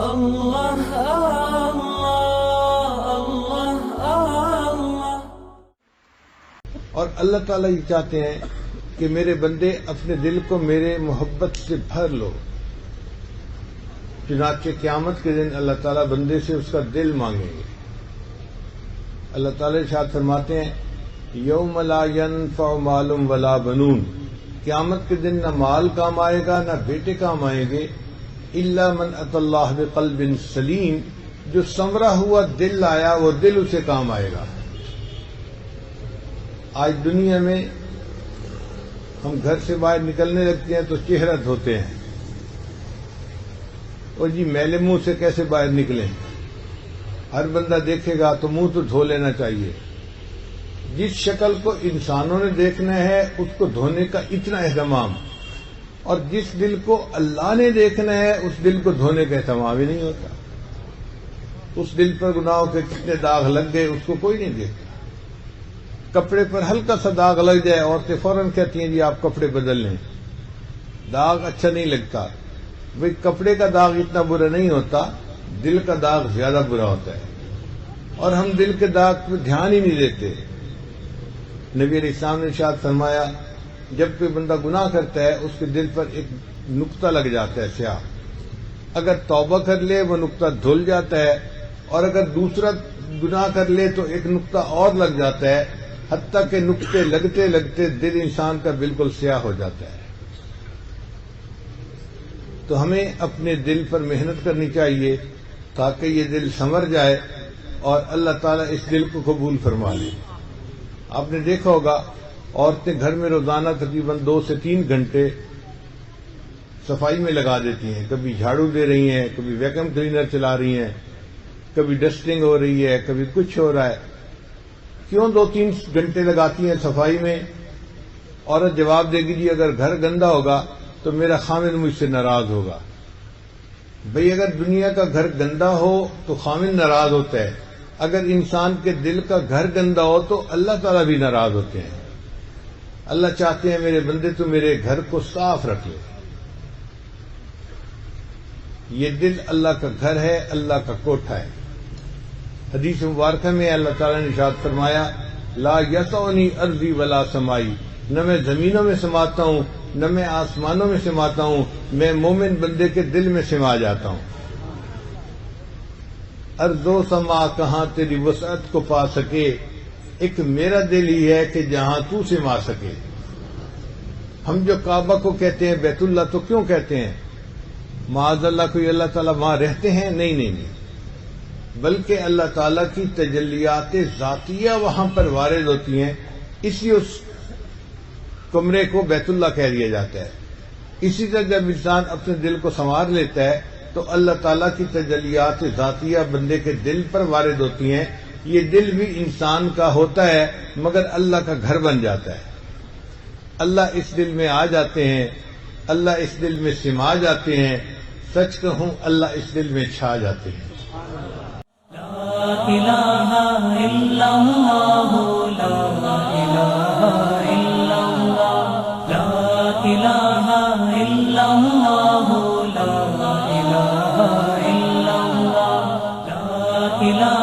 اللہ اللہ اللہ اللہ۔ اور اللہ تعالیٰ یہ چاہتے ہیں کہ میرے بندے اپنے دل کو میرے محبت سے بھر لو۔ چنانچہ قیامت کے دن اللہ تعالیٰ بندے سے اس کا دل مانگیں گے۔ اللہ تعالیٰ ارشاد فرماتے ہیں یوم لا ینفع مال ولا بنون، قیامت کے دن نہ مال کام آئے گا نہ بیٹے کام آئیں گے، الا من اتى اللہ بقلب سلیم، جو سنورا ہوا دل آیا وہ دل اسے کام آئے گا۔ آج دنیا میں ہم گھر سے باہر نکلنے لگتے ہیں تو چہرہ دھوتے ہیں، اور جی میلے منہ سے کیسے باہر نکلیں؟ ہر بندہ دیکھے گا تو منہ تو دھو لینا چاہیے۔ جس شکل کو انسانوں نے دیکھنا ہے اس کو دھونے کا اتنا اہتمام، اور جس دل کو اللہ نے دیکھنا ہے اس دل کو دھونے کا اہتمام ہی نہیں ہوتا۔ اس دل پر گناہوں کے کتنے داغ لگ گئے اس کو کوئی نہیں دیکھتا۔ کپڑے پر ہلکا سا داغ لگ جائے عورتیں فوراً کہتی ہیں جی آپ کپڑے بدل لیں، داغ اچھا نہیں لگتا۔ بھئی کپڑے کا داغ اتنا برا نہیں ہوتا، دل کا داغ زیادہ برا ہوتا ہے، اور ہم دل کے داغ پہ دھیان ہی نہیں دیتے۔ نبی علیہ السلام نے ارشاد فرمایا جب کوئی بندہ گناہ کرتا ہے اس کے دل پر ایک نقطہ لگ جاتا ہے سیاہ، اگر توبہ کر لے وہ نقطہ دھل جاتا ہے، اور اگر دوسرا گناہ کر لے تو ایک نقطہ اور لگ جاتا ہے، حتیٰ کہ نقطے لگتے لگتے دل انسان کا بالکل سیاہ ہو جاتا ہے۔ تو ہمیں اپنے دل پر محنت کرنی چاہیے تاکہ یہ دل سنور جائے اور اللہ تعالیٰ اس دل کو قبول فرما لے۔ آپ نے دیکھا ہوگا عورتیں گھر میں روزانہ تقریباً 2 سے 3 گھنٹے صفائی میں لگا دیتی ہیں، کبھی جھاڑو دے رہی ہیں، کبھی ویکیوم کلینر چلا رہی ہیں، کبھی ڈسٹنگ ہو رہی ہے، کبھی کچھ ہو رہا ہے۔ کیوں 2-3 گھنٹے لگاتی ہیں صفائی میں؟ عورت جواب دے گی جی اگر گھر گندا ہوگا تو میرا خامن مجھ سے ناراض ہوگا۔ بھئی اگر دنیا کا گھر گندا ہو تو خامن ناراض ہوتا ہے، اگر انسان کے دل کا گھر گندا ہو تو اللہ تعالیٰ بھی ناراض ہوتے ہیں۔ اللہ چاہتے ہیں میرے بندے تو میرے گھر کو صاف رکھ لے۔ یہ دل اللہ کا گھر ہے، اللہ کا کوٹھا ہے۔ حدیث مبارکہ میں اللہ تعالیٰ نے ارشاد فرمایا لا یسعنی ارضی ولا سمائی، نہ میں زمینوں میں سماتا ہوں نہ میں آسمانوں میں سماتا ہوں، میں مومن بندے کے دل میں سما جاتا ہوں۔ ارض و سما کہاں تیری وسعت کو پا سکے، ایک میرا دل ہی ہے کہ جہاں تو سما سکے۔ ہم جو کعبہ کو کہتے ہیں بیت اللہ تو کیوں کہتے ہیں؟ معاذ اللہ کوئی اللہ تعالیٰ وہاں رہتے ہیں؟ نہیں نہیں نہیں، بلکہ اللہ تعالیٰ کی تجلیات ذاتیہ وہاں پر وارد ہوتی ہیں، اسی اس کمرے کو بیت اللہ کہہ دیا جاتا ہے۔ اسی طرح جب انسان اپنے دل کو سنوار لیتا ہے تو اللہ تعالیٰ کی تجلیات ذاتیہ بندے کے دل پر وارد ہوتی ہیں۔ یہ دل بھی انسان کا ہوتا ہے مگر اللہ کا گھر بن جاتا ہے۔ اللہ اس دل میں آ جاتے ہیں، اللہ اس دل میں سما جاتے ہیں، سچ کہوں اللہ اس دل میں چھا جاتے ہیں۔ لا الہ الا اللہ، لا الہ الا اللہ، لا الہ الا اللہ، لا الہ الا اللہ، لا الہ